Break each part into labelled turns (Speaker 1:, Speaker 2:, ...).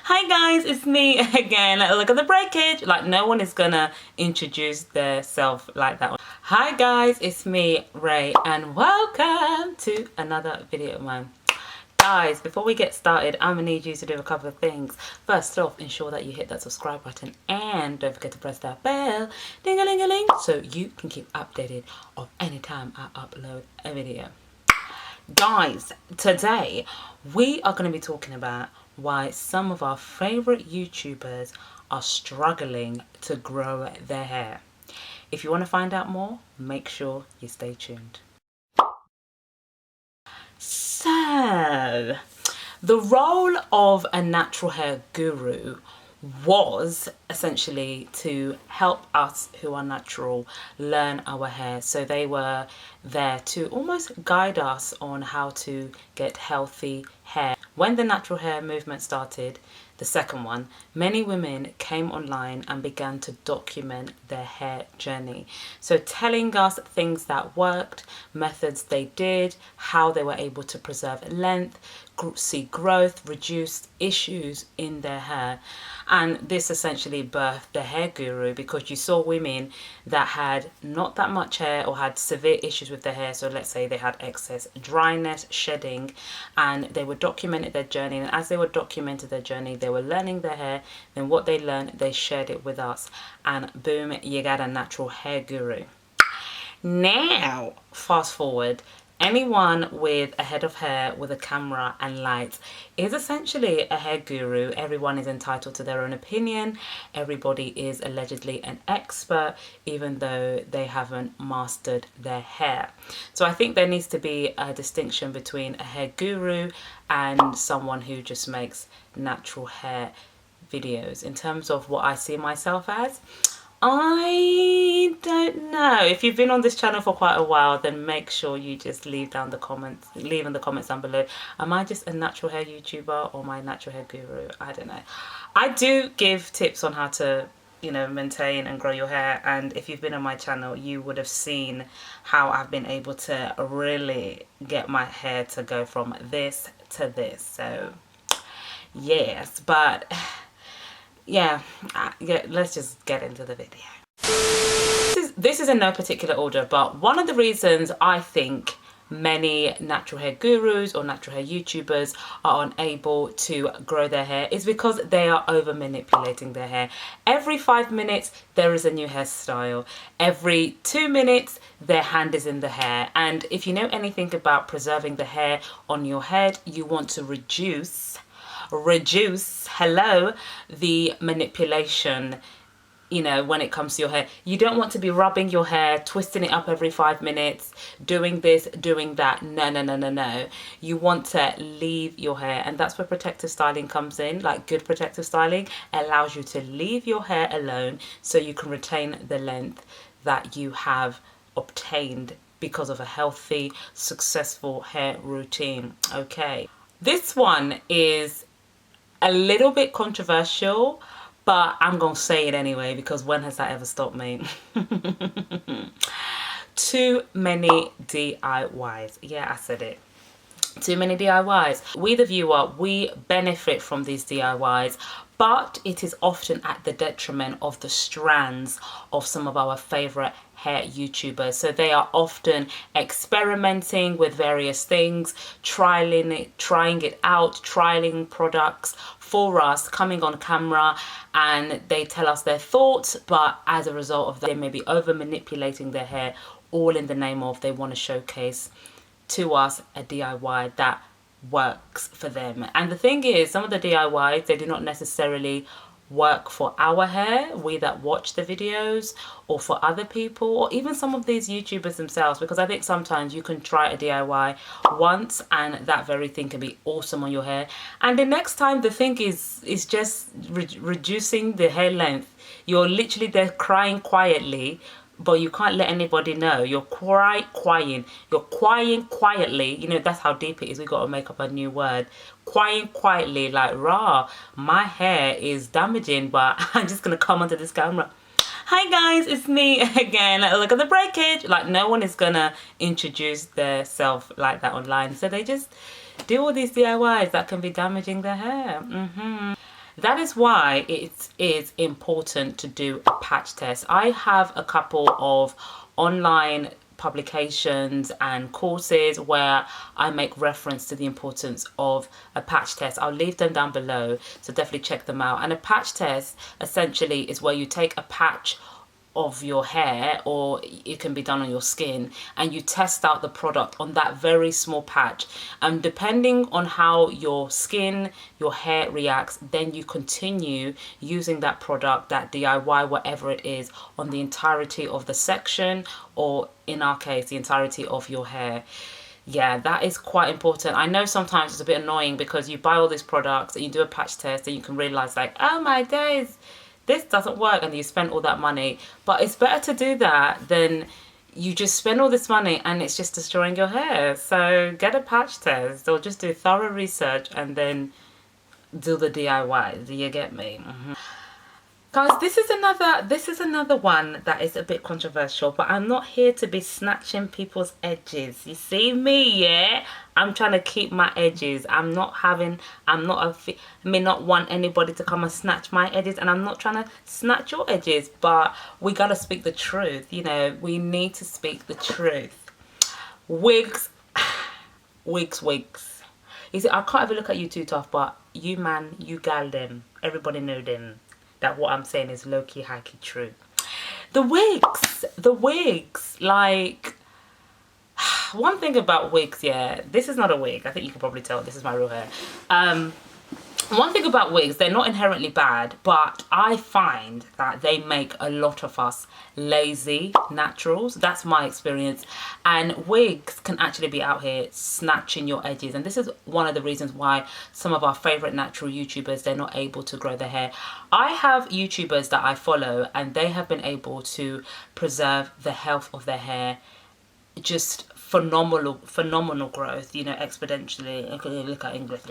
Speaker 1: Hi guys, it's me again. Look at the breakage. Like, no one is gonna introduce their self like that. Hi guys, it's me, Ray, and welcome to another video of mine. Guys, before we get started, I'm gonna need you to do a couple of things. First off, ensure that you hit that subscribe button and don't forget to press that bell, ding-a-ling-a-ling, so you can keep updated of any time I upload a video. Guys, today we are going to be talking about why some of our favorite YouTubers are struggling to grow their hair. If you want to find out more, make sure you stay tuned. So, the role of a natural hair guru was essentially to help us who are natural learn our hair. So they were there to almost guide us on how to get healthy hair. When the natural hair movement started, the second one, many women came online and began to document their hair journey. So telling us things that worked, methods they did, how they were able to preserve length, see growth, reduce issues in their hair. And this essentially birthed the hair guru, because you saw women that had not that much hair or had severe issues with their hair. So let's say they had excess dryness, shedding, and they were documenting their journey. And as they were documenting their journey, they were learning their hair. Then what they learned, they shared it with us. And boom, you got a natural hair guru. Now, fast forward. Anyone with a head of hair with a camera and lights is essentially a hair guru. Everyone is entitled to their own opinion. Everybody is allegedly an expert, even though they haven't mastered their hair. So I think there needs to be a distinction between a hair guru and someone who just makes natural hair videos. In terms of what I see myself as, I don't know. If you've been on this channel for quite a while, then make sure you just leave in the comments down below. Am I just a natural hair YouTuber or am I a natural hair guru? I don't know. I do give tips on how to, maintain and grow your hair. And if you've been on my channel, you would have seen how I've been able to really get my hair to go from this to this. So yes, but yeah, let's just get into the video. This is in no particular order, but one of the reasons I think many natural hair gurus or natural hair YouTubers are unable to grow their hair is because they are over manipulating their hair. Every 5 minutes there is a new hairstyle. Every 2 minutes their hand is in the hair. And if you know anything about preserving the hair on your head, you want to reduce the manipulation, when it comes to your hair. You don't want to be rubbing your hair, twisting it up every 5 minutes, doing this, doing that. No. You want to leave your hair, and that's where protective styling comes in. Like, good protective styling allows you to leave your hair alone so you can retain the length that you have obtained because of a healthy, successful hair routine. Okay, this one is a little bit controversial, but I'm gonna say it anyway, because when has that ever stopped me? Too many DIYs. Yeah, I said it. Too many DIYs. We, the viewer, we benefit from these DIYs, but it is often at the detriment of the strands of some of our favorite hair YouTubers. So they are often experimenting with various things, trying it out, trialing products for us, coming on camera, and they tell us their thoughts, but as a result of that, they may be over manipulating their hair, all in the name of they want to showcase to us a DIY that works for them. And the thing is, some of the DIYs, they do not necessarily work for our hair, we that watch the videos, or for other people, or even some of these YouTubers themselves, because I think sometimes you can try a DIY once and that very thing can be awesome on your hair, and the next time the thing is just reducing the hair length. You're literally there crying quietly, but you can't let anybody know. You're crying. You're crying quietly. That's how deep it is. We got to make up a new word. Crying quietly, like, rah, my hair is damaging, but I'm just going to come onto this camera. Hi guys, it's me again. Look at the breakage. Like, no one is going to introduce their self like that online. So they just do all these DIYs that can be damaging their hair. that is why it is important to do a patch test. I have a couple of online publications and courses where I make reference to the importance of a patch test. I'll leave them down below, so definitely check them out. And a patch test essentially is where you take a patch of your hair, or it can be done on your skin, and you test out the product on that very small patch, and depending on how your skin, your hair reacts, then you continue using that product, that DIY, whatever it is, on the entirety of the section, or in our case the entirety of your hair. Yeah, that is quite important. I know sometimes it's a bit annoying because you buy all these products and you do a patch test and you can realize, like, oh my days, this doesn't work, and you spend all that money. But it's better to do that than you just spend all this money and it's just destroying your hair. So get a patch test, or just do thorough research and then do the DIY. Do you get me? Guys, this is another one that is a bit controversial, but I'm not here to be snatching people's edges. You see me, yeah? I'm trying to keep my edges. I may not want anybody to come and snatch my edges, and I'm not trying to snatch your edges, but we got to speak the truth. You know, we need to speak the truth. Wigs. Wigs. You see, I can't even look at you too tough, but you man, you gal them. Everybody know them. That what I'm saying is low-key, high-key true. The wigs, like, one thing about wigs, yeah, this is not a wig. I think you can probably tell this is my real hair. One thing about wigs, they're not inherently bad, but I find that they make a lot of us lazy naturals. That's my experience. And wigs can actually be out here snatching your edges. And this is one of the reasons why some of our favorite natural YouTubers, they're not able to grow their hair. I have YouTubers that I follow and they have been able to preserve the health of their hair, just phenomenal growth, you know, exponentially. Look at English,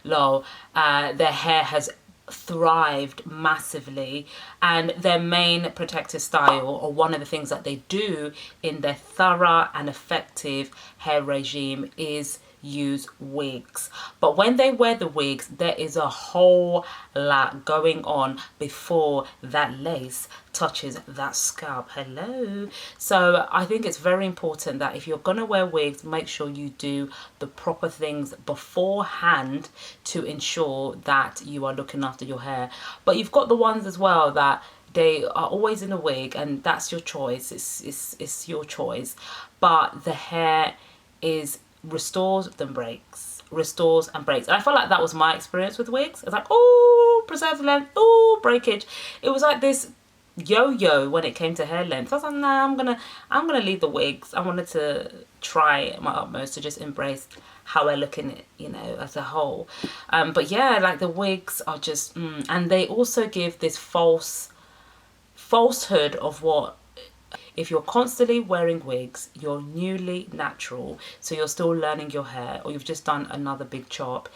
Speaker 1: low. Their hair has thrived massively, and their main protective style, or one of the things that they do in their thorough and effective hair regime, is use wigs. But when they wear the wigs, there is a whole lot going on before that lace touches that scalp. Hello. So I think it's very important that if you're gonna wear wigs, make sure you do the proper things beforehand to ensure that you are looking after your hair. But you've got the ones as well that they are always in a wig, and that's your choice. It's your choice. But the hair is restores then breaks, restores and breaks. And I felt like that was my experience with wigs. It's like, oh, preserve length, oh, breakage. It was like this yo-yo when it came to hair length. I was like, nah, I'm gonna leave the wigs. I wanted to try my utmost to just embrace how I look in it, you know, as a whole. But yeah, like the wigs are just and they also give this falsehood of what, if you're constantly wearing wigs, you're newly natural, so you're still learning your hair, or you've just done another big chop.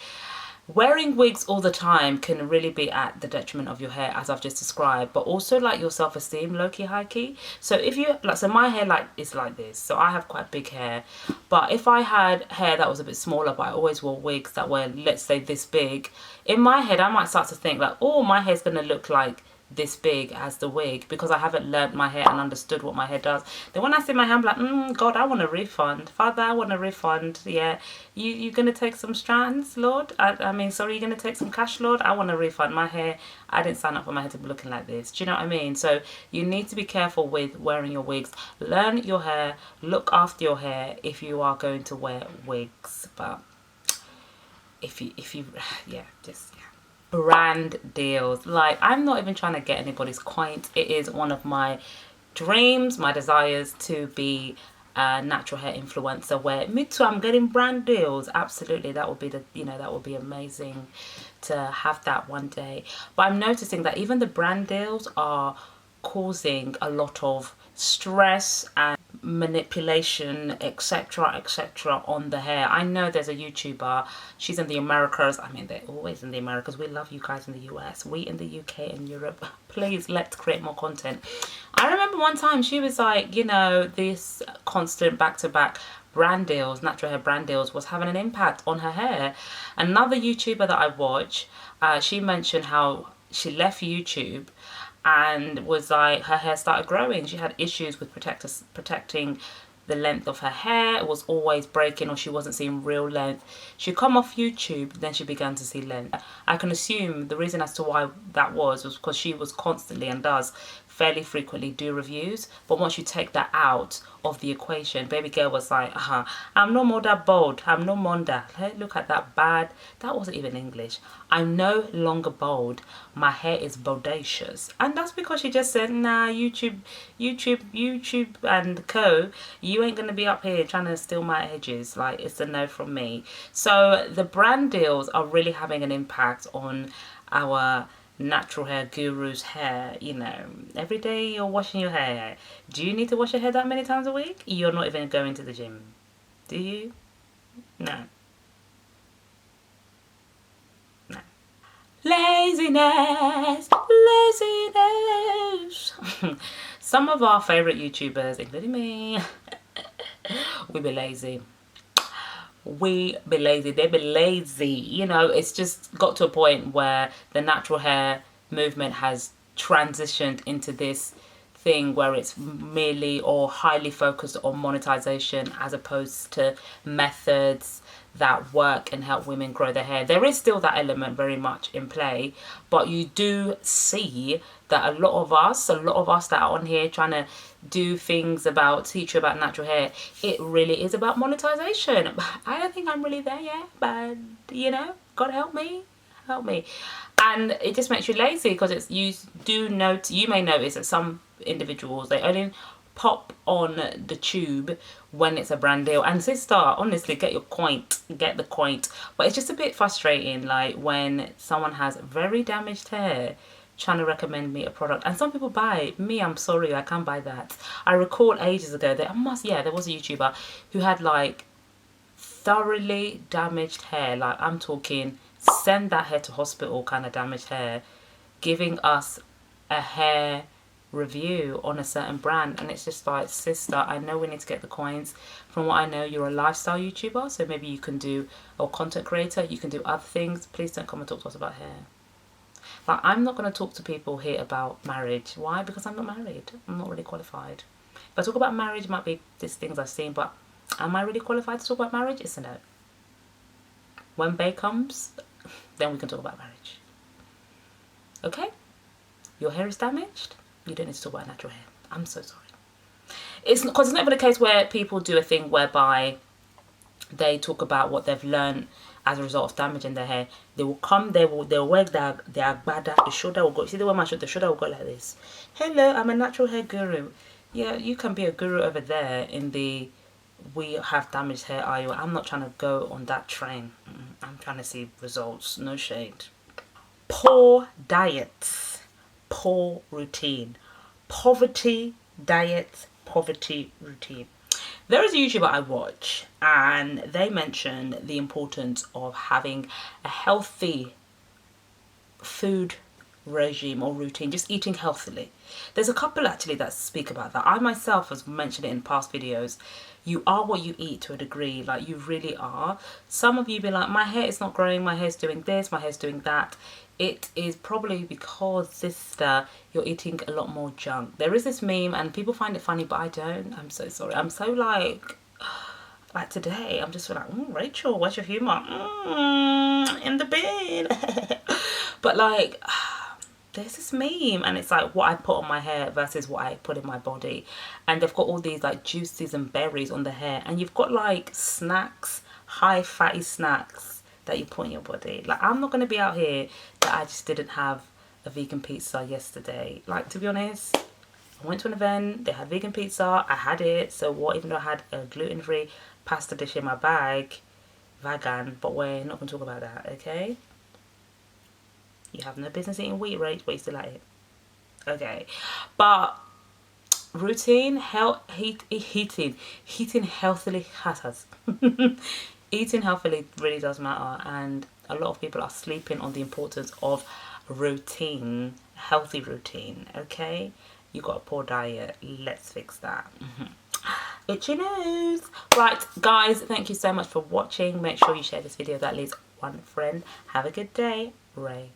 Speaker 1: Wearing wigs all the time can really be at the detriment of your hair, as I've just described, but also like your self-esteem, low-key, high-key. So if you, like, so my hair is like this, so I have quite big hair, but if I had hair that was a bit smaller, but I always wore wigs that were, let's say, this big, in my head I might start to think like, oh, my hair's gonna look like this big as the wig, because I haven't learnt my hair and understood what my hair does. Then when I see my hair, I'm like, God, I want a refund. Father, I want a refund. Yeah, you gonna take some strands, Lord? I mean, sorry, you gonna take some cash, Lord? I want a refund. My hair, I didn't sign up for my hair to be looking like this. Do you know what I mean? So you need to be careful with wearing your wigs. Learn your hair, look after your hair if you are going to wear wigs. But if you yeah, just yeah. Brand deals, like, I'm not even trying to get anybody's coins. It is one of my dreams, my desires, to be a natural hair influencer, where me too, I'm getting brand deals. Absolutely, that would be the, you know, that would be amazing to have that one day. But I'm noticing that even the brand deals are causing a lot of stress and manipulation, etc., on the hair. I know there's a YouTuber, she's in the Americas. I mean, they're always in the Americas. We love you guys in the US. We in the UK and Europe, please, let's create more content. I remember one time she was like, you know, this constant back-to-back brand deals, natural hair brand deals, was having an impact on her hair. Another YouTuber that I watch, she mentioned how she left YouTube and was like, her hair started growing. She had issues with protecting the length of her hair. It was always breaking, or she wasn't seeing real length. She come off YouTube, then she began to see length. I can assume the reason as to why that was because she was constantly, and does fairly frequently, do reviews. But once you take that out of the equation, baby girl was like, I'm no more that bold, I'm no more that, hey, look at that bad, that wasn't even English, I'm no longer bold, my hair is bodacious. And that's because she just said, nah, YouTube and co, you ain't gonna be up here trying to steal my edges. Like, it's a no from me. So the brand deals are really having an impact on our natural hair guru's hair. You know, every day you're washing your hair. Do you need to wash your hair that many times a week? You're not even going to the gym, do you? No. Laziness. Some of our favorite YouTubers, including me, we be lazy. They be lazy. You know, it's just got to a point where the natural hair movement has transitioned into this thing where it's merely or highly focused on monetization as opposed to methods that work and help women grow their hair. There is still that element very much in play, but you do see that a lot of us that are on here trying to do things about, teach you about natural hair, it really is about monetization. I don't think I'm really there yet, but you know, God help me. And it just makes you lazy, because it's, you may notice that some individuals, they only pop on the tube when it's a brand deal. And sister, honestly, get the point. But it's just a bit frustrating, like when someone has very damaged hair trying to recommend me a product, and some people buy it. Me, I'm sorry, I can't buy that. I recall ages ago there was a YouTuber who had like thoroughly damaged hair, like I'm talking send that hair to hospital kind of damaged hair, giving us a hair review on a certain brand. And it's just like, sister, I know we need to get the coins. From what I know, you're a lifestyle YouTuber, so maybe you can do, or content creator, you can do other things. Please don't come and talk to us about hair. Like, I'm not going to talk to people here about marriage. Why? Because I'm not married. I'm not really qualified. If I talk about marriage, it might be these things I've seen, but am I really qualified to talk about marriage? It's a no. When Bay comes, then we can talk about marriage. Okay? Your hair is damaged? You don't need to talk about natural hair. I'm so sorry. It's because it's not even a case where people do a thing whereby they talk about what they've learned as a result of damaging their hair. They will come, they'll wear their agbada, the shoulder will go. See the way my shoulder, the shoulder will go like this. Hello, I'm a natural hair guru. Yeah, you can be a guru over there in the we have damaged hair aisle. I'm not trying to go on that train. I'm trying to see results, no shade. Poor diet, poor routine. Poverty diet, poverty routine. There is a YouTuber I watch, and they mention the importance of having a healthy food regime or routine, just eating healthily. There's a couple actually that speak about that. I myself has mentioned it in past videos. You are what you eat to a degree, like you really are. Some of you be like, my hair is not growing, my hair's doing this, my hair's doing that. It is probably because, sister, you're eating a lot more junk. There is this meme and people find it funny, but I don't. I'm so sorry. I'm so like today, I'm just like, Rachel, what's your humor? In the bin. But like, there's this meme and it's like what I put on my hair versus what I put in my body. And they've got all these like juices and berries on the hair. And you've got like snacks, high fatty snacks that you put in your body. Like, I'm not going to be out here that I just didn't have a vegan pizza yesterday. Like, to be honest, I went to an event, they had vegan pizza, I had it. So what, even though I had a gluten-free pasta dish in my bag, vegan, but we're not going to talk about that, okay? You have no business eating wheat, right? But you still like it. Okay. But routine, eating healthily matters. Eating healthily really does matter, and a lot of people are sleeping on the importance of routine, healthy routine, okay? You got a poor diet, let's fix that. itchy nose. Right, guys, thank you so much for watching. Make sure you share this video with at least one friend. Have a good day. Ray.